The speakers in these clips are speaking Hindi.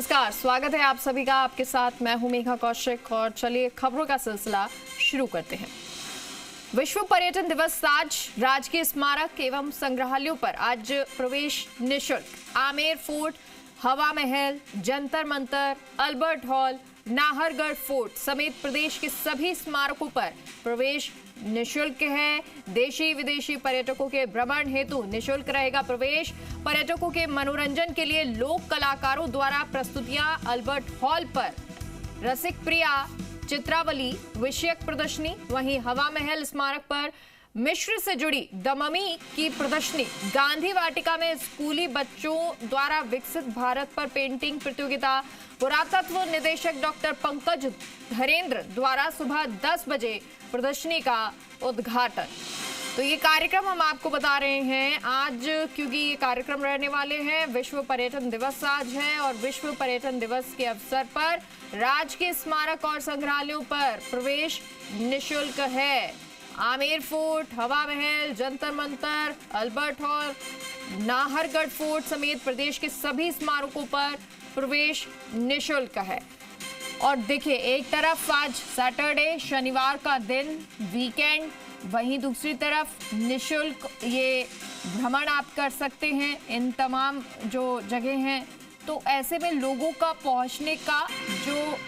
नमस्कार, स्वागत है आप सभी का। आपके साथ मैं हूं मेघा कौशिक और चलिए खबरों का सिलसिला शुरू करते हैं। विश्व पर्यटन दिवस आज राजकीय स्मारक एवं संग्रहालयों पर आज प्रवेश निःशुल्क। आमेर फोर्ट, हवा महल, Jantar Mantar, Albert hall, Nahargarh fort समेत प्रदेश के सभी स्मारकों पर प्रवेश निःशुल्क है। देशी विदेशी पर्यटकों के भ्रमण हेतु निःशुल्क रहेगा प्रवेश। पर्यटकों के मनोरंजन के लिए लोक कलाकारों द्वारा प्रस्तुतियां अल्बर्ट हॉल पर, रसिक प्रिया चित्रावली विषयक प्रदर्शनी, वहीं हवा महल स्मारक पर मिस्र से जुड़ी दममी की प्रदर्शनी, गांधी वाटिका में स्कूली बच्चों द्वारा विकसित भारत पर पेंटिंग प्रतियोगिता, पुरातत्व निदेशक डॉक्टर पंकज धरेंद्र द्वारा सुबह 10 बजे प्रदर्शनी का उद्घाटन। तो ये कार्यक्रम हम आपको बता रहे हैं आज, क्योंकि ये कार्यक्रम रहने वाले हैं। विश्व पर्यटन दिवस आज है और विश्व पर्यटन दिवस के अवसर पर राजकीय स्मारक और संग्रहालयों पर प्रवेश निःशुल्क है। आमेर फोर्ट, हवा महल, Jantar Mantar, Albert hall, Nahargarh fort समेत प्रदेश के सभी स्मारकों पर प्रवेश निःशुल्क है। और देखिए, एक तरफ आज सैटरडे शनिवार का दिन, वीकेंड, वहीं दूसरी तरफ निःशुल्क ये भ्रमण आप कर सकते हैं इन तमाम जो जगह हैं। तो ऐसे में लोगों का पहुंचने का जो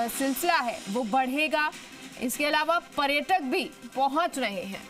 सिलसिला है वो बढ़ेगा। इसके अलावा पर्यटक भी पहुंच रहे हैं।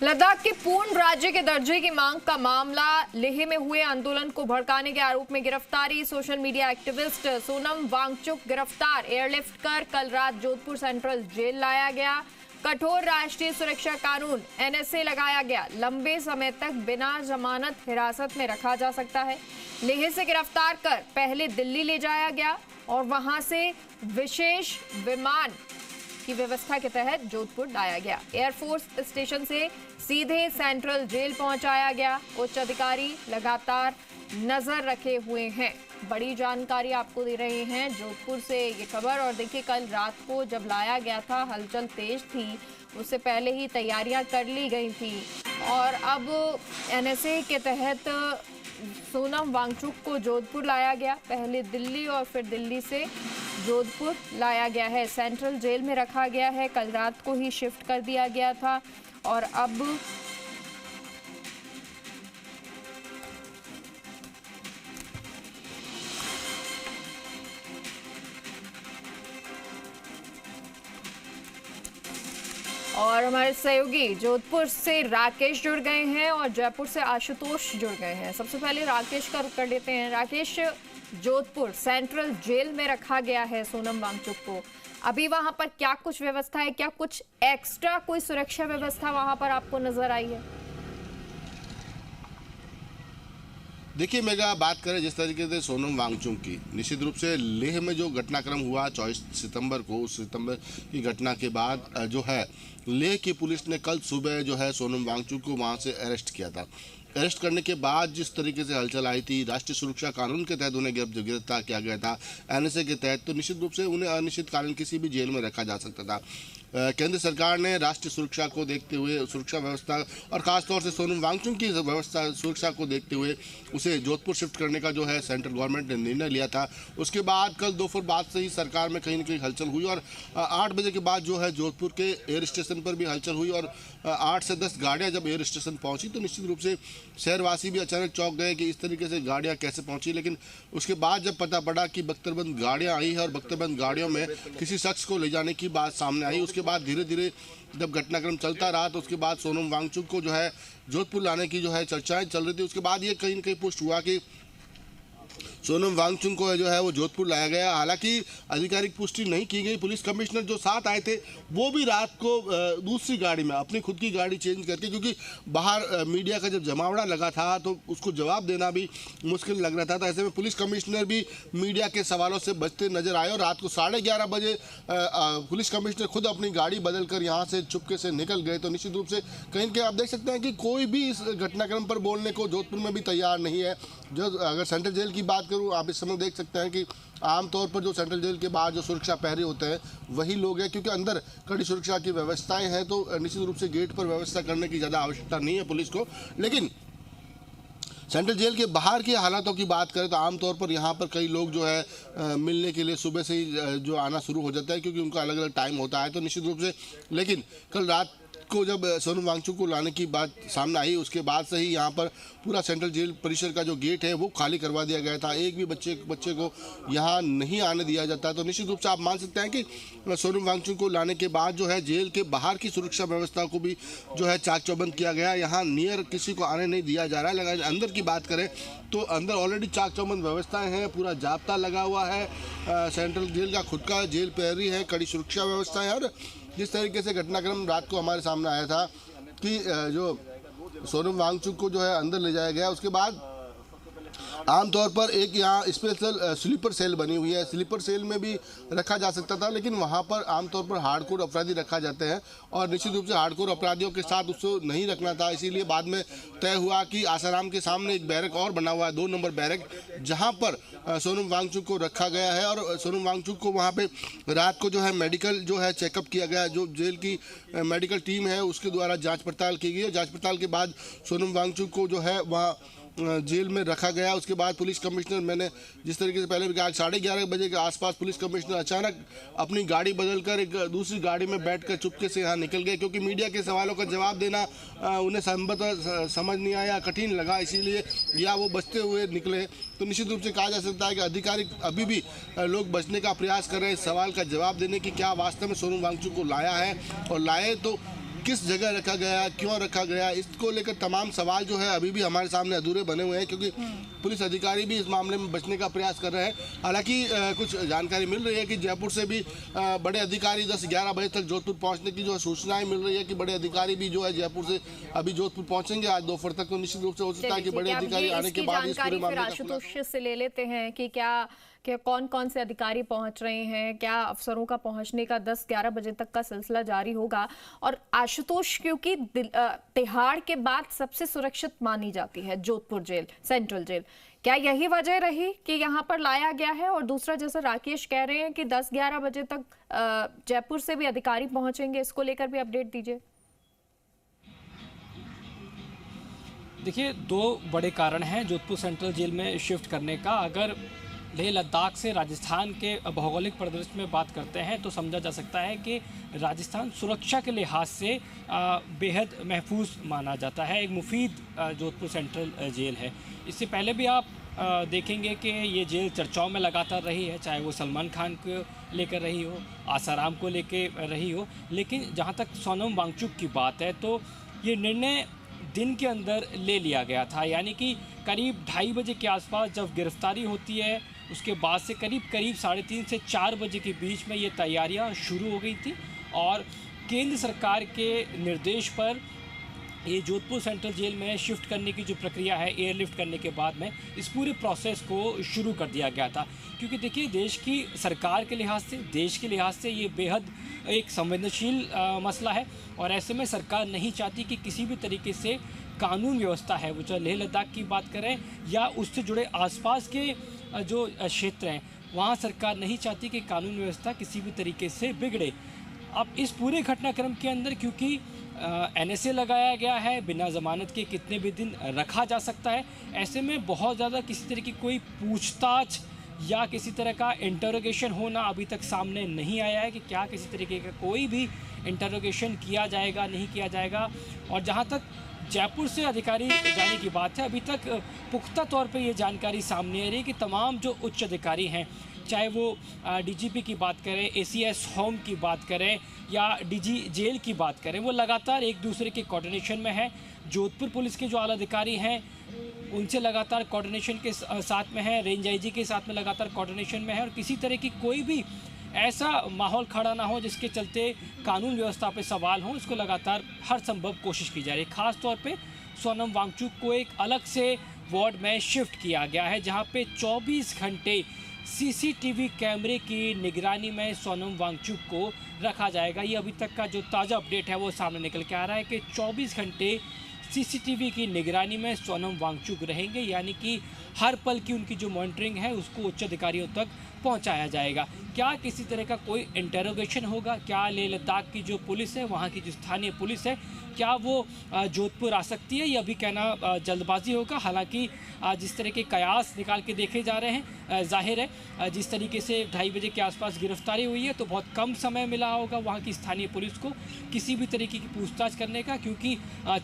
लद्दाख के पूर्ण राज्य के दर्जे की मांग का मामला, लेह में हुए आंदोलन को भड़काने के आरोप में गिरफ्तारी। Social media activist Sonam Wangchuk गिरफ्तार। एयरलिफ्ट कर कल रात जोधपुर सेंट्रल जेल लाया गया। कठोर राष्ट्रीय सुरक्षा कानून एनएसए लगाया गया। लंबे समय तक बिना जमानत हिरासत में रखा जा सकता है। लेह से गिरफ्तार कर पहले दिल्ली ले जाया गया और वहां से विशेष विमान की व्यवस्था के तहत जोधपुर लाया गया। एयरफोर्स स्टेशन से सीधे सेंट्रल जेल पहुंचाया गया। उच्च अधिकारी लगातार नजर रखे हुए हैं। बड़ी जानकारी आपको दे रहे हैं जोधपुर से ये खबर। और देखिए, कल रात को जब लाया गया था हलचल तेज थी, उससे पहले ही तैयारियां कर ली गई थी और अब एनएसए के तहत सोनम वांगचुक को जोधपुर लाया गया। पहले दिल्ली और फिर दिल्ली से जोधपुर लाया गया है। सेंट्रल जेल में रखा गया है। कल रात को ही शिफ्ट कर दिया गया था और अब और हमारे सहयोगी जोधपुर से राकेश जुड़ गए हैं और जयपुर से आशुतोष जुड़ गए हैं। सबसे पहले राकेश का रुख कर लेते हैं। राकेश, जोधपुर सेंट्रल जेल में रखा गया है सोनम वांगचुक को, अभी वहां पर क्या कुछ व्यवस्था है? क्या कुछ एक्स्ट्रा कोई सुरक्षा व्यवस्था वहां पर आपको नजर आई है? देखिए मेगा, बात करें जिस तरीके से सोनम वांगचुक की, निश्चित रूप से लेह में जो घटनाक्रम हुआ 24 सितंबर को, उस सितंबर की घटना के बाद जो है लेह की पुलिस ने कल सुबह जो है सोनम वांगचुक को वहां से अरेस्ट किया था। अरेस्ट करने के बाद जिस तरीके से हलचल आई थी, राष्ट्रीय सुरक्षा कानून के तहत उन्हें गिरफ्तार किया गया था, एनएसए के तहत, तो निश्चित रूप से उन्हें अनिश्चितकालीन किसी भी जेल में रखा जा सकता था। केंद्र सरकार ने राष्ट्रीय सुरक्षा को देखते हुए, सुरक्षा व्यवस्था और खासतौर से सोनम वांगचुक की व्यवस्था सुरक्षा को देखते हुए उसे जोधपुर शिफ्ट करने का जो है सेंट्रल गवर्नमेंट ने निर्णय लिया था। उसके बाद कल दोपहर बाद से ही सरकार में कहीं न कहीं हलचल हुई और 8 बजे के बाद जो है जोधपुर के एयर स्टेशन पर भी हलचल हुई और 8 से 10 गाड़ियाँ जब एयर स्टेशन पहुँची तो निश्चित रूप से शहरवासी भी अचानक चौंक गए कि इस तरीके से गाड़ियाँ कैसे पहुँची। लेकिन उसके बाद जब पता पड़ा कि बख्तरबंद गाड़ियाँ आई है और बख्तरबंद गाड़ियों में किसी शख्स को ले जाने की बात सामने आई, उसके बाद धीरे धीरे जब घटनाक्रम चलता रहा तो उसके बाद सोनम वांगचुक को जो है जोधपुर लाने की जो है चर्चाएं चल रही थी। उसके बाद ये कहीं न कहीं पुष्ट हुआ कि सोनम वांगचुक को जो है वो जोधपुर लाया गया। हालांकि आधिकारिक पुष्टि नहीं की गई। पुलिस कमिश्नर जो साथ आए थे वो भी रात को दूसरी गाड़ी में अपनी खुद की गाड़ी चेंज करके, क्योंकि बाहर मीडिया का जब जमावड़ा लगा था तो उसको जवाब देना भी मुश्किल लग रहा था। तो ऐसे में पुलिस कमिश्नर भी मीडिया के सवालों से बचते नजर आए और रात को 11:30 बजे पुलिस कमिश्नर खुद अपनी गाड़ी बदल कर यहाँ से चुपके से निकल गए। तो निश्चित रूप से कहीं कहीं आप देख सकते हैं कि कोई भी इस घटनाक्रम पर बोलने को जोधपुर में भी तैयार नहीं है। जो अगर सेंट्रल जेल की बात करूं, आप इस समय देख सकते हैं कि आमतौर पर जो सेंट्रल जेल के बाहर जो सुरक्षा प्रहरी होते हैं वही लोग हैं, क्योंकि अंदर कड़ी सुरक्षा की व्यवस्थाएं हैं, तो निश्चित रूप से गेट पर व्यवस्था करने की ज़्यादा आवश्यकता नहीं है पुलिस को। लेकिन सेंट्रल जेल के बाहर की हालातों की बात करें तो आमतौर पर यहाँ पर कई लोग जो है मिलने के लिए सुबह से ही जो आना शुरू हो जाता है, क्योंकि उनका अलग अलग टाइम होता है, तो निश्चित रूप से। लेकिन कल रात को जब सोनम वांगचुक को लाने की बात सामने आई, उसके बाद से ही यहाँ पर पूरा सेंट्रल जेल परिसर का जो गेट है वो खाली करवा दिया गया था। एक भी बच्चे को यहाँ नहीं आने दिया जाता। तो निश्चित रूप से आप मान सकते हैं कि सोनम वांगचुक को लाने के बाद जो है जेल के बाहर की सुरक्षा व्यवस्था को भी जो है चाक चौबंद किया गया। यहाँ नियर किसी को आने नहीं दिया जा रहा है। अंदर की बात करें तो अंदर ऑलरेडी चाक चौबंद व्यवस्थाएं हैं, पूरा जाब्ता लगा हुआ है। सेंट्रल जेल का खुद का जेल प्रहरी है, कड़ी सुरक्षा व्यवस्था है। और जिस तरीके से घटनाक्रम रात को हमारे सामने आया था कि जो सोनम वांगचुक को जो है अंदर ले जाया गया, उसके बाद आमतौर पर एक यहाँ स्पेशल स्लीपर सेल बनी हुई है। स्लीपर सेल में भी रखा जा सकता था, लेकिन वहाँ पर आमतौर पर हार्डकोर अपराधी रखा जाते हैं और निश्चित रूप से हार्डकोर अपराधियों के साथ उसको नहीं रखना था। इसीलिए बाद में तय हुआ कि आसाराम के सामने एक बैरक और बना हुआ है, 2 नंबर बैरक, जहाँ पर सोनम वांगचुक को रखा गया है। और सोनम वांगचुक को वहाँ पे रात को जो है मेडिकल जो है चेकअप किया गया। जो जेल की मेडिकल टीम है उसके द्वारा जाँच पड़ताल की गई। जाँच पड़ताल के बाद सोनम वांगचुक को जो है वहाँ जेल में रखा गया। उसके बाद पुलिस कमिश्नर, मैंने जिस तरीके से पहले भी कहा, 11:30 बजे के आसपास पुलिस कमिश्नर अचानक अपनी गाड़ी बदलकर एक दूसरी गाड़ी में बैठकर चुपके से यहाँ निकल गए, क्योंकि मीडिया के सवालों का जवाब देना उन्हें संभवतः समझ नहीं आया, कठिन लगा, इसीलिए या वो बचते हुए निकले। तो निश्चित रूप से कहा जा सकता है कि अधिकारी अभी भी लोग बचने का प्रयास कर रहे हैं, सवाल का जवाब देने की क्या वास्तव में सोनम वांगचुक को लाया है और लाए तो किस जगह रखा गया, क्यों रखा गया, इसको लेकर तमाम सवाल जो है अभी भी हमारे सामने अधूरे बने हुए हैं, क्योंकि पुलिस अधिकारी भी इस मामले में बचने का प्रयास कर रहे हैं। हालांकि कुछ जानकारी मिल रही है कि जयपुर से भी बड़े अधिकारी 10-11 बजे तक जोधपुर पहुंचने की जो सूचनाएं मिल रही है कि बड़े अधिकारी भी जो है जयपुर से अभी जोधपुर पहुंचेंगे आज दोपहर तक। तो निश्चित रूप से हो सकता है कि बड़े अधिकारी आने के बाद इस पूरे मामले आशुतोष से ले लेते हैं कि क्या कौन कौन से अधिकारी पहुंच रहे हैं, क्या अफसरों का पहुंचने का 10-11 बजे तक का सिलसिला जारी होगा। और आशुतोष, क्योंकि तिहाड़ के बाद सबसे सुरक्षित मानी जाती है जोधपुर जेल, सेंट्रल जेल, क्या यही वजह रही कि यहाँ पर लाया गया है? और दूसरा, जैसा राकेश कह रहे हैं कि 10-11 बजे तक जयपुर से भी अधिकारी पहुंचेंगे, इसको लेकर भी अपडेट दीजिए। देखिए, 2 बड़े कारण हैं जोधपुर सेंट्रल जेल में शिफ्ट करने का। अगर लेह लद्दाख से राजस्थान के भौगोलिक परिदृश्य में बात करते हैं तो समझा जा सकता है कि राजस्थान सुरक्षा के लिहाज से बेहद महफूज माना जाता है। एक मुफीद जोधपुर सेंट्रल जेल है। इससे पहले भी आप देखेंगे कि ये जेल चर्चाओं में लगातार रही है, चाहे वो सलमान खान को लेकर रही हो, आसाराम को लेकर रही हो। लेकिन जहाँ तक सोनम वांगचुक की बात है तो ये निर्णय दिन के अंदर ले लिया गया था, यानी कि करीब 2:30 बजे के आसपास जब गिरफ्तारी होती है, उसके बाद से करीब 3:30 से 4 बजे के बीच में ये तैयारियां शुरू हो गई थी। और केंद्र सरकार के निर्देश पर ये जोधपुर सेंट्रल जेल में शिफ्ट करने की जो प्रक्रिया है, एयरलिफ्ट करने के बाद में इस पूरे प्रोसेस को शुरू कर दिया गया था। क्योंकि देखिए, देश की सरकार के लिहाज से, देश के लिहाज से ये बेहद एक संवेदनशील मसला है और ऐसे में सरकार नहीं चाहती कि किसी भी तरीके से कानून व्यवस्था है, वो चाहे लेह लद्दाख की बात करें या उससे जुड़े आसपास के जो क्षेत्र हैं, वहाँ सरकार नहीं चाहती कि कानून व्यवस्था किसी भी तरीके से बिगड़े। अब इस पूरे घटनाक्रम के अंदर क्योंकि NSA लगाया गया है, बिना ज़मानत के कितने भी दिन रखा जा सकता है, ऐसे में बहुत ज़्यादा किसी तरह की कोई पूछताछ या किसी तरह का इंटरोगेशन होना अभी तक सामने नहीं आया है कि क्या किसी तरीके का कोई भी इंटरोगेशन किया जाएगा, नहीं किया जाएगा। और जहाँ तक जयपुर से अधिकारी जाने की बात है, अभी तक पुख्ता तौर पे ये जानकारी सामने आ रही है कि तमाम जो उच्च अधिकारी हैं, चाहे वो DGP की बात करें, ACS होम की बात करें या DG जेल की बात करें, वो लगातार एक दूसरे के कोऑर्डिनेशन में है। जोधपुर पुलिस के जो आला अधिकारी हैं उनसे लगातार कोऑर्डिनेशन के साथ में है, रेंज IG के साथ में लगातार कोऑर्डिनेशन में है और किसी तरह की कोई भी ऐसा माहौल खड़ा ना हो जिसके चलते कानून व्यवस्था पे सवाल हो, इसको लगातार हर संभव कोशिश की जा रही है। ख़ास तौर पे सोनम वांगचुक को एक अलग से वार्ड में शिफ्ट किया गया है, जहां पे 24 घंटे CCTV कैमरे की निगरानी में सोनम वांगचुक को रखा जाएगा। ये अभी तक का जो ताज़ा अपडेट है वो सामने निकल के आ रहा है कि 24 घंटे सीसीटीवी की निगरानी में सोनम वांगचुक रहेंगे, यानी कि हर पल की उनकी जो मॉनिटरिंग है उसको उच्च अधिकारियों तक पहुंचाया जाएगा। क्या किसी तरह का कोई इंटेरोगेशन होगा? क्या लेह लद्दाख की जो पुलिस है, वहां की जो स्थानीय पुलिस है, क्या वो जोधपुर आ सकती है? ये अभी कहना जल्दबाजी होगा। हालांकि जिस तरह के कयास निकाल के देखे जा रहे हैं, जाहिर है जिस तरीके से 2:30 बजे के आसपास गिरफ्तारी हुई है तो बहुत कम समय मिला होगा वहाँ की स्थानीय पुलिस को किसी भी तरीके की पूछताछ करने का, क्योंकि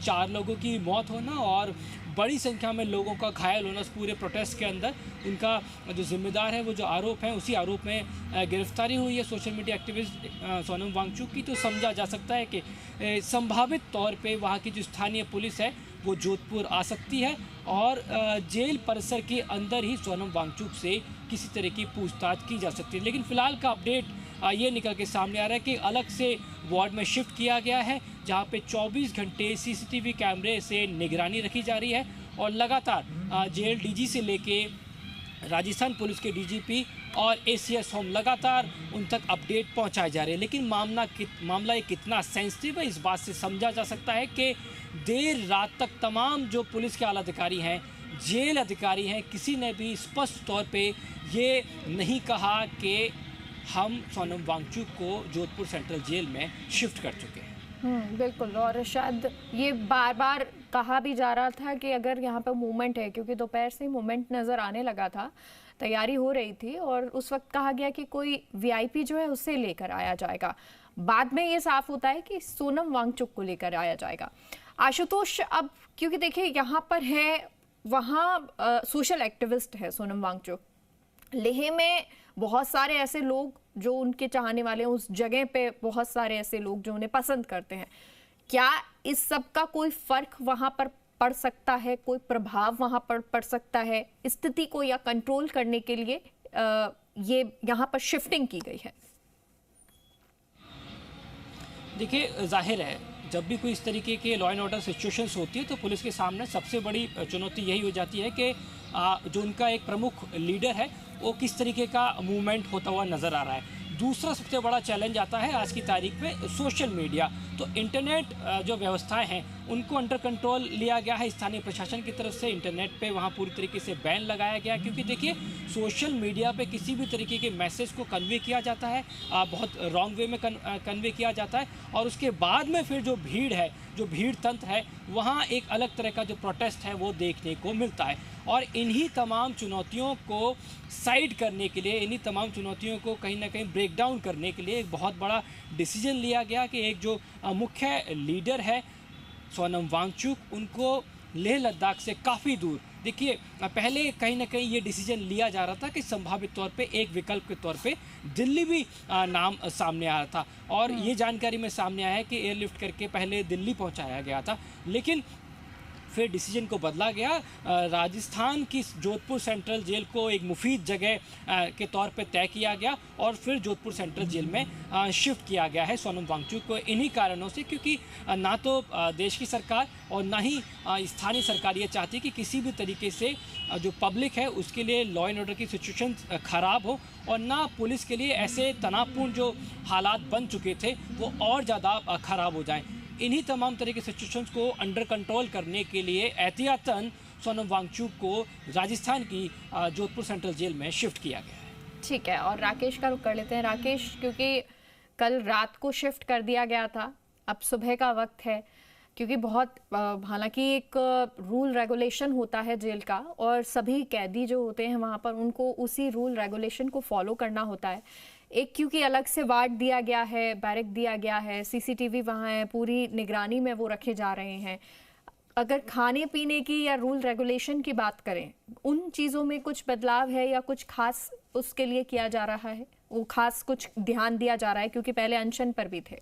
4 लोगों की मौत होना और बड़ी संख्या में लोगों का घायल होना इस पूरे प्रोटेस्ट के अंदर, उनका जो जिम्मेदार है वो जो आरोप है उसी आरोप में गिरफ्तारी हुई है social media activist Sonam Wangchuk की। तो समझा जा सकता है कि संभावित तौर पे वहाँ की जो स्थानीय पुलिस है वो जोधपुर आ सकती है और जेल परिसर के अंदर ही सोनम वांगचुक से किसी तरह की पूछताछ की जा सकती है। लेकिन फिलहाल का अपडेट ये निकल के सामने आ रहा है कि अलग से वार्ड में शिफ्ट किया गया है, जहां पे 24 घंटे सीसीटीवी कैमरे से निगरानी रखी जा रही है और लगातार जेल डीजी से लेके राजस्थान पुलिस के डीजीपी और एसीएस होम लगातार उन तक अपडेट पहुंचाए जा रहे हैं। लेकिन मामला ये कितना सेंसिटिव है इस बात से समझा जा सकता है कि देर रात तक तमाम जो पुलिस के आला अधिकारी हैं, जेल अधिकारी हैं, किसी ने भी स्पष्ट तौर पे ये नहीं कहा कि हम सोनम वांगचुक को जोधपुर सेंट्रल जेल में शिफ्ट कर चुके हैं। बिल्कुल, और शायद ये बार बार कहा भी जा रहा था कि अगर यहाँ पर मूवमेंट है, क्योंकि दोपहर से मूवमेंट नज़र आने लगा था, तैयारी हो रही थी और उस वक्त कहा गया कि कोई वीआईपी जो है उससे लेकर आया जाएगा। बाद में ये साफ होता है कि सोनम वांगचुक को लेकर आया जाएगा। आशुतोष, अब क्योंकि देखिए यहाँ पर है, वहाँ सोशल एक्टिविस्ट है सोनम वांगचुक, लेह में बहुत सारे ऐसे लोग जो उनके चाहने वाले हैं, उस जगह पे बहुत सारे ऐसे लोग जो उन्हें पसंद करते हैं। क्या इस सब का कोई फर्क वहां पर पड़ सकता है, कोई प्रभाव वहां पर पड़ सकता है स्थिति को या कंट्रोल करने के लिए ये यहाँ पर शिफ्टिंग की गई है? देखिए, जाहिर है जब भी कोई इस तरीके के लॉ एंड ऑर्डर सिचुएशंस होती है तो पुलिस के सामने सबसे बड़ी चुनौती यही हो जाती है कि जो उनका एक प्रमुख लीडर है वो किस तरीके का मूवमेंट होता हुआ नज़र आ रहा है। दूसरा सबसे बड़ा चैलेंज आता है आज की तारीख में सोशल मीडिया। तो इंटरनेट जो व्यवस्थाएं हैं उनको अंडर कंट्रोल लिया गया है स्थानीय प्रशासन की तरफ से। इंटरनेट पे वहाँ पूरी तरीके से बैन लगाया गया, क्योंकि देखिए सोशल मीडिया पे किसी भी तरीके के मैसेज को कन्वे किया जाता है, बहुत रॉन्ग वे में कन्वे किया जाता है और उसके बाद में फिर जो भीड़ है, जो भीड़ तंत्र है, वहाँ एक अलग तरह का जो प्रोटेस्ट है वो देखने को मिलता है। और इन्हीं तमाम चुनौतियों को साइड करने के लिए, इन्हीं तमाम चुनौतियों को कहीं ना कहीं ब्रेक डाउन करने के लिए एक बहुत बड़ा डिसीजन लिया गया कि एक जो मुख्य लीडर है सोनम वांगचुक, उनको लेह लद्दाख से काफ़ी दूर, देखिए पहले कहीं ना कहीं ये डिसीजन लिया जा रहा था कि संभावित तौर पे एक विकल्प के तौर पे दिल्ली भी नाम सामने आ रहा था और ये जानकारी में सामने आया है कि एयरलिफ्ट करके पहले दिल्ली पहुंचाया गया था, लेकिन फिर डिसीजन को बदला गया। राजस्थान की जोधपुर सेंट्रल जेल को एक मुफीद जगह के तौर पे तय किया गया और फिर जोधपुर सेंट्रल जेल में शिफ्ट किया गया है सोनम वांगचुक को, इन्हीं कारणों से, क्योंकि ना तो देश की सरकार और ना ही स्थानीय सरकार ये चाहती कि किसी भी तरीके से जो पब्लिक है उसके लिए लॉ एंड ऑर्डर की सिचुएशन ख़राब हो और ना पुलिस के लिए ऐसे तनावपूर्ण जो हालात बन चुके थे वो और ज़्यादा ख़राब हो जाएं। इन्हीं तमाम तरह के सिचुएशंस को अंडर कंट्रोल करने के लिए एहतियातन सोनम वांगचुक को राजस्थान की जोधपुर सेंट्रल जेल में शिफ्ट किया गया है। ठीक है, और राकेश का रुख कर लेते हैं। राकेश, क्योंकि कल रात को शिफ्ट कर दिया गया था, अब सुबह का वक्त है, क्योंकि बहुत हालांकि एक रूल रेगुलेशन होता है जेल का और सभी कैदी जो होते हैं वहाँ पर उनको उसी रूल रेगुलेशन को फॉलो करना होता है। एक क्योंकि अलग से वार्ड दिया गया है, बैरक दिया गया है, सीसीटीवी वहाँ है, पूरी निगरानी में वो रखे जा रहे हैं। अगर खाने पीने की या रूल रेगुलेशन की बात करें, उन चीज़ों में कुछ बदलाव है या कुछ खास उसके लिए किया जा रहा है, वो खास कुछ ध्यान दिया जा रहा है, क्योंकि पहले अनशन पर भी थे?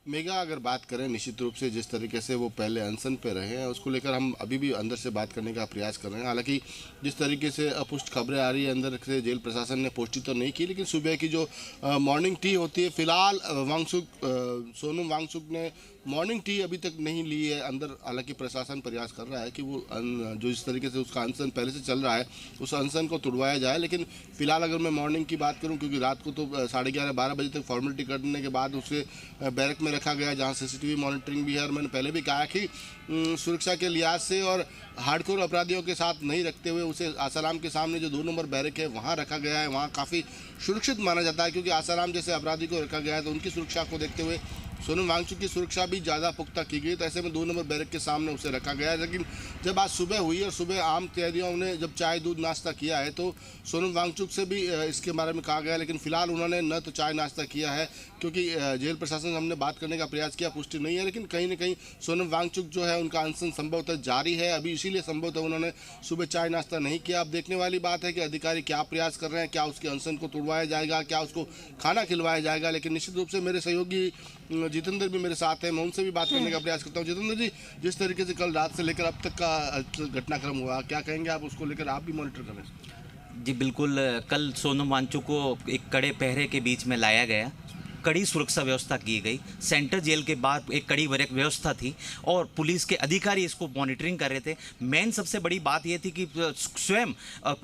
मेगा, अगर बात करें निश्चित रूप से जिस तरीके से वो पहले अनशन पे रहे हैं उसको लेकर हम अभी भी अंदर से बात करने का प्रयास कर रहे हैं। हालांकि जिस तरीके से अपुष्ट खबरें आ रही है अंदर से, जेल प्रशासन ने पुष्टि तो नहीं की, लेकिन सुबह की जो मॉर्निंग टी होती है, फिलहाल सोनम वांगचुक ने मॉर्निंग टी अभी तक नहीं ली है अंदर। हालांकि प्रशासन प्रयास कर रहा है कि वो जो इस तरीके से उसका अनशन पहले से चल रहा है उस अनशन को तुड़वाया जाए, लेकिन फिलहाल अगर मैं मॉर्निंग की बात करूं, क्योंकि रात को तो 11:30-12 बजे तक फॉर्मेलिटी करने के बाद उसे बैरक में रखा गया जहां सीसीटीवी मॉनिटरिंग भी है। और मैंने पहले भी कहा कि सुरक्षा के लिहाज से और हार्डकोर अपराधियों के साथ नहीं रखते हुए उसे आसाराम के सामने जो 2 नंबर बैरक है वहाँ रखा गया है। वहाँ काफ़ी सुरक्षित माना जाता है, क्योंकि आसाराम जैसे अपराधी को रखा गया है तो उनकी सुरक्षा को देखते हुए सोनम वांगचुक की सुरक्षा भी ज़्यादा पुख्ता की गई। तो ऐसे में 2 नंबर बैरक के सामने उसे रखा गया है। लेकिन जब आज सुबह हुई और सुबह आम कैदियों ने जब चाय दूध नाश्ता किया है तो सोनम वांगचुक से भी इसके बारे में कहा गया, लेकिन फिलहाल उन्होंने न तो चाय नाश्ता किया है, क्योंकि जेल प्रशासन से हमने बात करने का प्रयास किया, पुष्टि नहीं है। लेकिन कहीं ना कहीं सोनम वांगचुक जो है उनका अनशन संभवतः जारी है अभी, इसीलिए संभवतः उन्होंने सुबह चाय नाश्ता नहीं किया। अब देखने वाली बात है कि अधिकारी क्या प्रयास कर रहे हैं, क्या उसके अनशन को तोड़वाया जाएगा, क्या उसको खाना खिलवाया जाएगा। लेकिन निश्चित रूप से मेरे सहयोगी जितेंद्र भी मेरे साथ हैं, मैं उनसे भी बात करने का प्रयास करता हूँ। जितेंद्र जी, जिस तरीके से कल रात से लेकर अब तक का घटनाक्रम हुआ, क्या कहेंगे आप उसको लेकर? आप भी मॉनिटर कर रहे हैं? जी बिल्कुल, कल सोनम वांगचुक को एक कड़े पहरे के बीच में लाया गया, कड़ी सुरक्षा व्यवस्था की गई। सेंट्रल जेल के बाहर एक कड़ी व्यवस्था थी और पुलिस के अधिकारी इसको मॉनिटरिंग कर रहे थे। मेन सबसे बड़ी बात यह थी कि स्वयं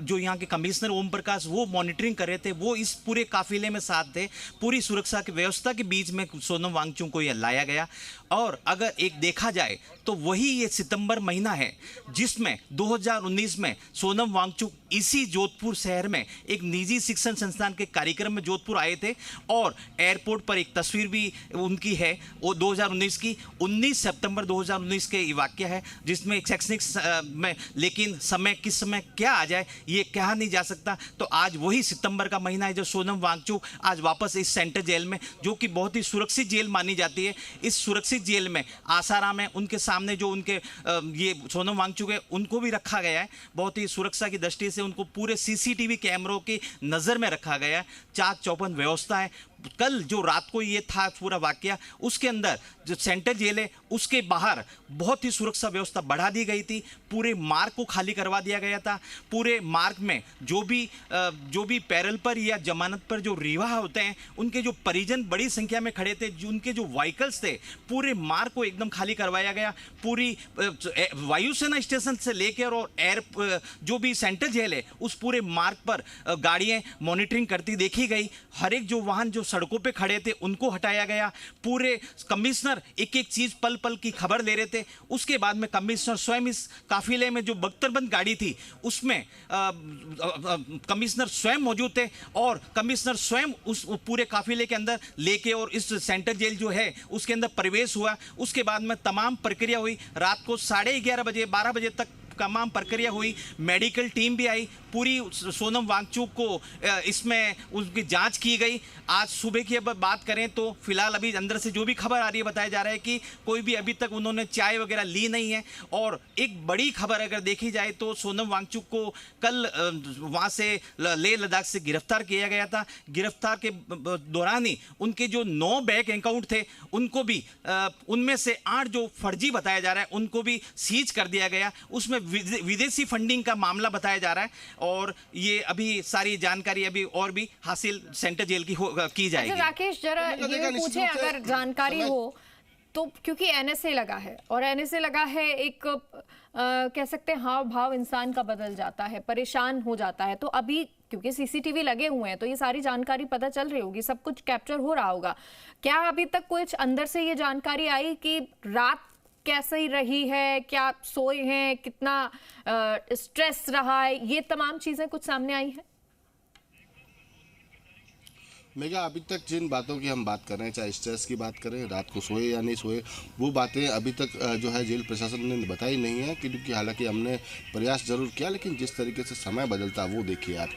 जो यहाँ के कमिश्नर ओम प्रकाश वो मॉनिटरिंग कर रहे थे, वो इस पूरे काफिले में साथ थे। पूरी सुरक्षा की व्यवस्था के बीच में सोनम वांगचुक को यह लाया गया। और अगर एक देखा जाए तो वही ये सितंबर महीना है जिसमें 2019 में सोनम वांगचुक इसी जोधपुर शहर में एक निजी शिक्षण संस्थान के कार्यक्रम में जोधपुर आए थे और एयरपोर्ट पर एक तस्वीर भी उनकी है, वो 2019 की 19 सितंबर 2019 के ये वाक्य है, जिसमें एक शैक्षणिक में, लेकिन समय किस समय क्या आ जाए ये कहा नहीं जा सकता। तो आज वही सितंबर का महीना है जो सोनम वांगचुक आज वापस इस सेंट्रल जेल में, जो कि बहुत ही सुरक्षित जेल मानी जाती है, इस सुरक्षित जेल में आसाराम है, उनके सामने जो उनके ये सोनम वांगचुक है उनको भी रखा गया है। बहुत ही सुरक्षा की दृष्टि से उनको पूरे सीसीटीवी कैमरों की नज़र में रखा गया है। चाक चौबंद व्यवस्था है। कल जो रात को ये था पूरा वाकया, उसके अंदर जो सेंट्रल जेल है उसके बाहर बहुत ही सुरक्षा व्यवस्था बढ़ा दी गई थी। पूरे मार्ग को खाली करवा दिया गया था। पूरे मार्ग में जो भी पैरल पर या जमानत पर जो रिहा होते हैं उनके जो परिजन बड़ी संख्या में खड़े थे, उनके जो व्हीकल्स थे, पूरे मार्ग को एकदम खाली करवाया गया। पूरी वायुसेना स्टेशन से लेकर और एयर जो भी सेंट्रल जेल है उस पूरे मार्ग पर गाड़ियाँ मॉनिटरिंग करती देखी गई। हर एक जो वाहन जो सड़कों पे खड़े थे उनको हटाया गया। पूरे कमिश्नर एक एक चीज पल पल की खबर ले रहे थे। उसके बाद में कमिश्नर स्वयं इस काफिले में जो बख्तरबंद गाड़ी थी उसमें कमिश्नर स्वयं मौजूद थे और कमिश्नर स्वयं उस पूरे काफिले के अंदर लेके और इस सेंट्रल जेल जो है उसके अंदर प्रवेश हुआ। उसके बाद में तमाम प्रक्रिया हुई। रात को 11:30 बजे 12 बजे तक तमाम प्रक्रिया हुई। मेडिकल टीम भी आई। पूरी सोनम वांगचुक को इसमें उसकी जांच की गई। आज सुबह की अब बात करें तो फिलहाल अभी अंदर से जो भी खबर आ रही है बताया जा रहा है कि कोई भी अभी तक उन्होंने चाय वगैरह ली नहीं है। और एक बड़ी खबर अगर देखी जाए तो सोनम वांगचुक को कल वहाँ से लेह लद्दाख से गिरफ्तार किया गया था। गिरफ्तार के दौरान ही उनके जो 9 बैंक अकाउंट थे उनको भी उनमें से 8 जो फर्जी बताया जा रहा है उनको भी सीज कर दिया गया। उसमें विदेशी फंडिंग का मामला बताया जा रहा है और ये अभी सारी जानकारी अभी और भी हासिल सेंट्रल जेल की जाएगी। अच्छा राकेश, जरा ये पूछे अगर जानकारी हो तो, क्योंकि एनएसए लगा है और एनएसए लगा है, एक कह सकते हैं हाव भाव इंसान का बदल जाता है, परेशान हो जाता है। तो अभी क्योंकि सीसीटीवी लगे हुए हैं तो ये सारी जानकारी पता चल रही होगी, सब कुछ कैप्चर हो रहा होगा। क्या अभी तक कुछ अंदर से ये जानकारी आई कि रात कैसी रही है, क्या सोए हैं, कितना स्ट्रेस रहा है, ये तमाम चीजें कुछ सामने आई हैं? मेगा, अभी तक जिन बातों की हम बात कर रहे हैं, चाहे स्ट्रेस की बात करें, रात को सोए या नहीं सोए, वो बातें अभी तक जो है जेल प्रशासन ने बताई नहीं है, क्योंकि हालांकि हमने प्रयास जरूर किया, लेकिन जिस तरीके से समय बदलता है वो देखिए आप।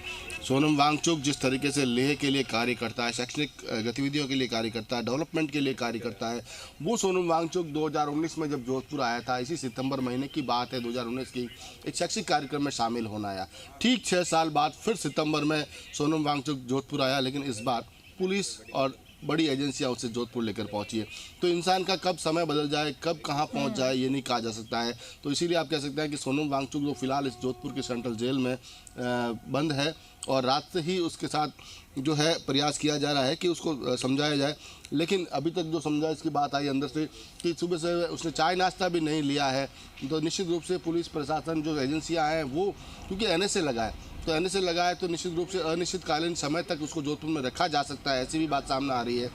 सोनम वांगचुक जिस तरीके से लेह के लिए कार्य करता है, शैक्षणिक गतिविधियों के लिए कार्य करता है, डेवलपमेंट के लिए कार्य करता है, वो सोनम वांगचुक 2019 में जब जोधपुर आया था, इसी सितंबर महीने की बात है 2019 की, एक शैक्षिक कार्यक्रम में शामिल होना आया। ठीक 6 साल बाद फिर सितंबर में सोनम वांगचुक जोधपुर आया, लेकिन इस बार पुलिस और बड़ी एजेंसियां उसे जोधपुर लेकर पहुंची है। तो इंसान का कब समय बदल जाए, कब कहां पहुंच जाए, ये नहीं कहा जा सकता है। तो इसीलिए आप कह सकते हैं कि सोनम वांगचुक जो फिलहाल इस जोधपुर के सेंट्रल जेल में बंद है और रात से ही उसके साथ जो है प्रयास किया जा रहा है कि उसको समझाया जाए, लेकिन अभी तक जो समझा इसकी बात आई अंदर से कि सुबह से उसने चाय नाश्ता भी नहीं लिया है। तो निश्चित रूप से पुलिस प्रशासन जो एजेंसियाँ हैं वो, क्योंकि एनएसए लगा है, तो एनएसए लगा है तो निश्चित रूप से अनिश्चितकालीन समय तक उसको जोधपुर में रखा जा सकता है, ऐसी भी बात सामने आ रही है।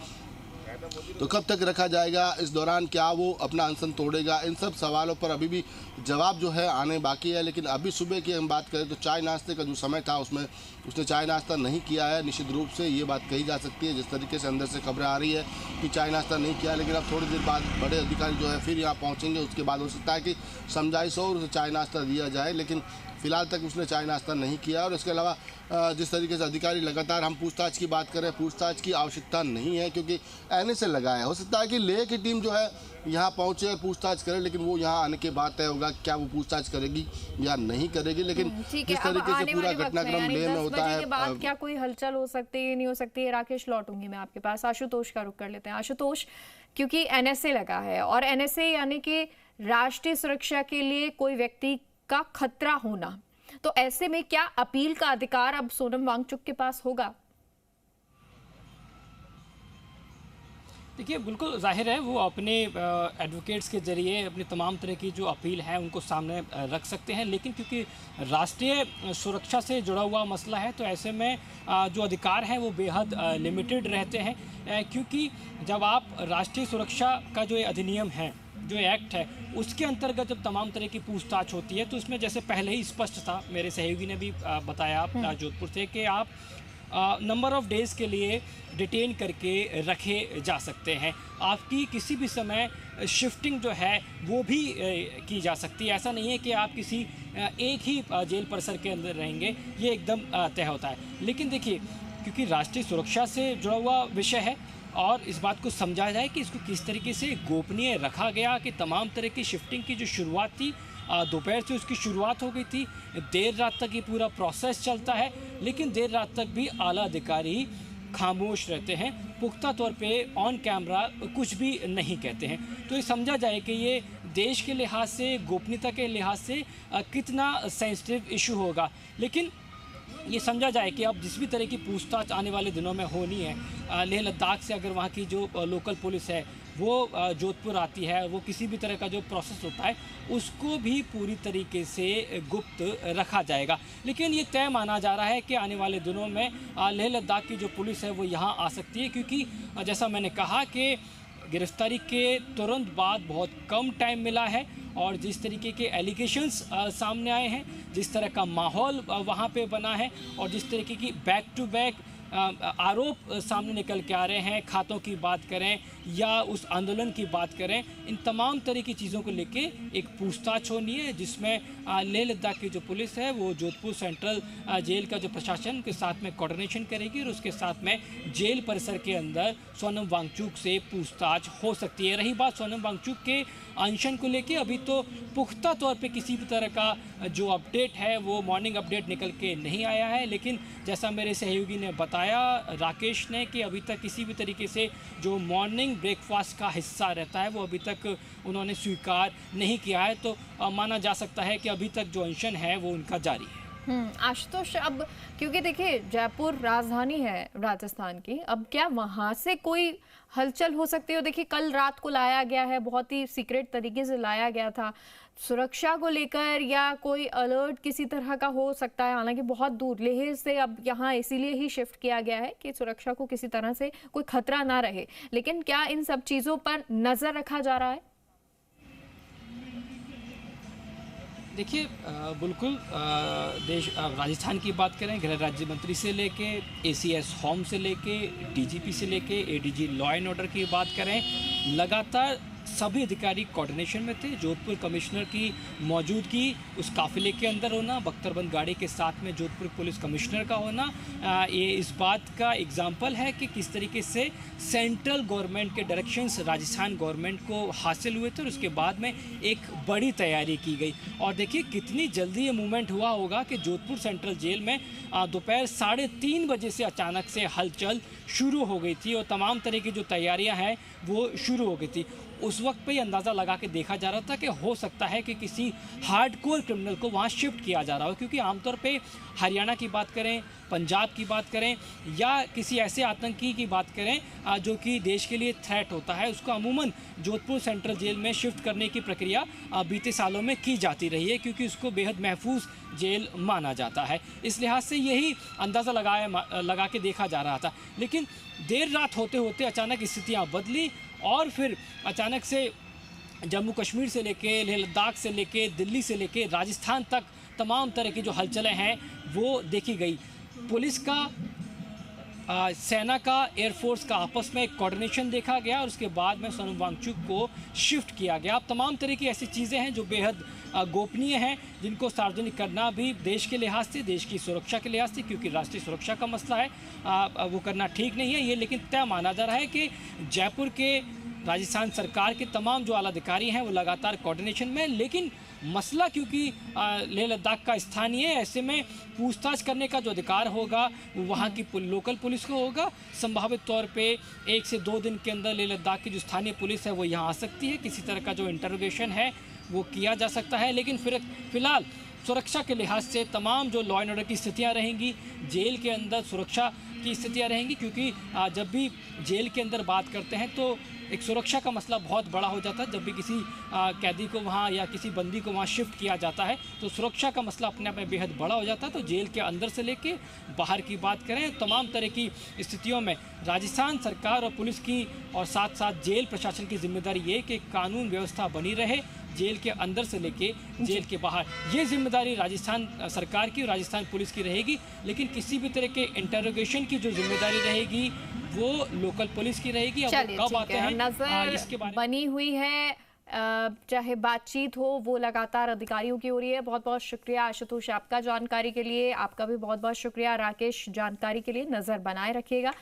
तो कब तक रखा जाएगा, इस दौरान क्या वो अपना अनशन तोड़ेगा, इन सब सवालों पर अभी भी जवाब जो है आने बाकी है। लेकिन अभी सुबह की हम बात करें तो चाय नाश्ते का जो समय था उसमें उसने चाय नाश्ता नहीं किया है। निश्चित रूप से ये बात कही जा सकती है, जिस तरीके से अंदर से खबरें आ रही है कि चाय नाश्ता नहीं किया। लेकिन अब थोड़ी देर बाद बड़े अधिकारी जो है फिर यहाँ पहुँचेंगे, उसके बाद हो सकता है कि समझाइश हो और उसे चाय नाश्ता दिया जाए। लेकिन फिलहाल तक उसने चाय नाश्ता नहीं किया। और इसके अलावा जिस तरीके से अधिकारी लगातार, हम पूछताछ की बात करें, पूछताछ की आवश्यकता नहीं है क्योंकि NSA लगा है। हो सकता है कि लेह की टीम जो है यहाँ पहुँचे और पूछताछ करे, लेकिन वो यहाँ आने के बाद तय होगा क्या वो पूछताछ करेगी या नहीं करेगी। लेकिन जिस तरीके से पूरा घटनाक्रम लेह में होता है, क्या कोई हलचल हो सकती है, नहीं हो सकती है? राकेश, लौटूंगी मैं आपके पास। आशुतोष का रुख कर लेते हैं। आशुतोष, क्योंकि NSA लगा है और NSA यानी कि राष्ट्रीय सुरक्षा के लिए कोई व्यक्ति का खतरा होना, तो ऐसे में क्या अपील का अधिकार अब सोनम वांगचुक के पास होगा? देखिए, बिल्कुल जाहिर है वो अपने एडवोकेट्स के जरिए अपनी तमाम तरह की जो अपील है उनको सामने रख सकते हैं। लेकिन क्योंकि राष्ट्रीय सुरक्षा से जुड़ा हुआ मसला है तो ऐसे में जो अधिकार हैं वो बेहद लिमिटेड रहते हैं, क्योंकि जब आप राष्ट्रीय सुरक्षा का जो अधिनियम है, जो एक्ट है, उसके अंतर्गत जब तमाम तरह की पूछताछ होती है तो उसमें जैसे पहले ही स्पष्ट था, मेरे सहयोगी ने भी बताया जोधपुर से, कि आप नंबर ऑफ डेज़ के लिए डिटेन करके रखे जा सकते हैं। आपकी किसी भी समय शिफ्टिंग जो है वो भी की जा सकती है। ऐसा नहीं है कि आप किसी एक ही जेल परिसर के अंदर रहेंगे, ये एकदम तय होता है। लेकिन देखिए, क्योंकि राष्ट्रीय सुरक्षा से जुड़ा हुआ विषय है और इस बात को समझा जाए कि इसको किस तरीके से गोपनीय रखा गया, कि तमाम तरह की शिफ्टिंग की जो शुरुआत थी दोपहर से उसकी शुरुआत हो गई थी, देर रात तक ये पूरा प्रोसेस चलता है, लेकिन देर रात तक भी आला अधिकारी खामोश रहते हैं, पुख्ता तौर पे ऑन कैमरा कुछ भी नहीं कहते हैं। तो ये समझा जाए कि ये देश के लिहाज से, गोपनीयता के लिहाज से कितना सेंसिटिव इशू होगा। लेकिन ये समझा जाए कि अब जिस भी तरह की पूछताछ आने वाले दिनों में होनी है, लेह लद्दाख से अगर वहाँ की जो लोकल पुलिस है वो जोधपुर आती है, वो किसी भी तरह का जो प्रोसेस होता है उसको भी पूरी तरीके से गुप्त रखा जाएगा। लेकिन ये तय माना जा रहा है कि आने वाले दिनों में लेह लद्दाख की जो पुलिस है वो यहाँ आ सकती है, क्योंकि जैसा मैंने कहा कि गिरफ्तारी के तुरंत बाद बहुत कम टाइम मिला है और जिस तरीके के एलिगेशंस सामने आए हैं, जिस तरह का माहौल वहाँ पे बना है और जिस तरीके की बैक टू बैक आरोप सामने निकल के आ रहे हैं, खातों की बात करें या उस आंदोलन की बात करें, इन तमाम तरह की चीज़ों को लेके एक पूछताछ होनी है, जिसमें लेह लद्दाख की जो पुलिस है वो जोधपुर सेंट्रल जेल का जो प्रशासन के साथ में कोऑर्डिनेशन करेगी और उसके साथ में जेल परिसर के अंदर सोनम वांगचुक से पूछताछ हो सकती है। रही बात सोनम वांगचुक के अनशन को लेके, अभी तो पुख्ता तौर पे किसी भी तरह का जो अपडेट है वो मॉर्निंग अपडेट निकल के नहीं आया है। लेकिन जैसा मेरे सहयोगी ने बताया, राकेश ने, कि अभी तक किसी भी तरीके से जो मॉर्निंग ब्रेकफास्ट का हिस्सा रहता है वो अभी तक उन्होंने स्वीकार नहीं किया है। तो माना जा सकता है कि अभी तक जो अनशन है वो उनका जारी है। आशुतोष, अब क्योंकि देखिए जयपुर राजधानी है राजस्थान की, अब क्या वहां से कोई हलचल हो सकती है? देखिए कल रात को लाया गया है, बहुत ही सीक्रेट तरीके से लाया गया था, सुरक्षा को लेकर या कोई अलर्ट किसी तरह का हो सकता है? हालांकि बहुत दूर लेह से अब यहाँ इसीलिए ही शिफ्ट किया गया है कि सुरक्षा को किसी तरह से कोई खतरा ना रहे, लेकिन क्या इन सब चीजों पर नजर रखा जा रहा है? देखिए, बिल्कुल राजस्थान की बात करें, गृह राज्य मंत्री से लेके ACS होम से लेके DGP से लेके ADG लॉ एंड ऑर्डर की बात करें, लगातार सभी अधिकारी कोऑर्डिनेशन में थे। जोधपुर कमिश्नर की मौजूदगी उस काफिले के अंदर होना, बख्तरबंद गाड़ी के साथ में जोधपुर पुलिस कमिश्नर का होना, ये इस बात का एग्जाम्पल है कि किस तरीके से सेंट्रल गवर्नमेंट के डायरेक्शंस राजस्थान गवर्नमेंट को हासिल हुए थे और उसके बाद में एक बड़ी तैयारी की गई। और देखिए कितनी जल्दी ये मूवमेंट हुआ होगा कि जोधपुर सेंट्रल जेल में दोपहर 3:30 बजे से अचानक से हलचल शुरू हो गई थी और तमाम तरह की जो तैयारियां हैं वो शुरू हो गई थी। उस उस वक्त पे ही अंदाज़ा लगा के देखा जा रहा था कि हो सकता है कि किसी हार्डकोर क्रिमिनल को वहाँ शिफ्ट किया जा रहा हो, क्योंकि आमतौर पे हरियाणा की बात करें, पंजाब की बात करें या किसी ऐसे आतंकी की बात करें जो कि देश के लिए थ्रेट होता है, उसको अमूमन जोधपुर सेंट्रल जेल में शिफ्ट करने की प्रक्रिया बीते सालों में की जाती रही है, क्योंकि उसको बेहद महफूज जेल माना जाता है। इस लिहाज से यही अंदाज़ा लगा के देखा जा रहा था। लेकिन देर रात होते होते अचानक स्थितियाँ बदली और फिर अचानक से जम्मू कश्मीर से लेके लेह लद्दाख से लेके दिल्ली से लेके राजस्थान तक तमाम तरह की जो हलचलें हैं वो देखी गई। पुलिस का, सेना का, एयरफोर्स का आपस में एक कोऑर्डिनेशन देखा गया और उसके बाद में सोनम वांगचुक को शिफ्ट किया गया। अब तमाम तरह की ऐसी चीज़ें हैं जो बेहद गोपनीय हैं, जिनको सार्वजनिक करना भी देश के लिहाज से, देश की सुरक्षा के लिहाज से, क्योंकि राष्ट्रीय सुरक्षा का मसला है, वो करना ठीक नहीं है ये। लेकिन तय माना जा रहा है कि जयपुर के राजस्थान सरकार के तमाम जो आला अधिकारी हैं वो लगातार कोऑर्डिनेशन में, लेकिन मसला क्योंकि लेह लद्दाख का स्थानीय है, ऐसे में पूछताछ करने का जो अधिकार होगा वो वहाँ की लोकल पुलिस को होगा। संभावित तौर पे 1 से 2 दिन के अंदर लेह लद्दाख की जो स्थानीय पुलिस है वो यहाँ आ सकती है, किसी तरह का जो इंटरोगेशन है वो किया जा सकता है। लेकिन फिलहाल सुरक्षा के लिहाज से तमाम जो लॉ एंड ऑर्डर की स्थितियाँ रहेंगी, जेल के अंदर सुरक्षा की स्थितियाँ रहेंगी, क्योंकि जब भी जेल के अंदर बात करते हैं तो एक सुरक्षा का मसला बहुत बड़ा हो जाता है। जब भी किसी कैदी को वहाँ या किसी बंदी को वहाँ शिफ्ट किया जाता है तो सुरक्षा का मसला अपने आप में बेहद बड़ा हो जाता है। तो जेल के अंदर से लेके बाहर की बात करें, तमाम तरह की स्थितियों में राजस्थान सरकार और पुलिस की और साथ साथ जेल प्रशासन की जिम्मेदारी ये कि कानून व्यवस्था बनी रहे, जेल के अंदर से लेके जेल के बाहर। ये जिम्मेदारी राजस्थान सरकार की और राजस्थान पुलिस की रहेगी। लेकिन किसी भी तरह के इंटरोगेशन की जो जिम्मेदारी रहेगी वो लोकल पुलिस की रहेगी। अब वो कब आते हैं इसके बारे में बनी हुई है, चाहे बातचीत हो वो लगातार अधिकारियों की हो रही है। बहुत बहुत शुक्रिया आशुतोष आपका जानकारी के लिए, आपका भी बहुत बहुत शुक्रिया राकेश जानकारी के लिए। नजर बनाए रखिएगा।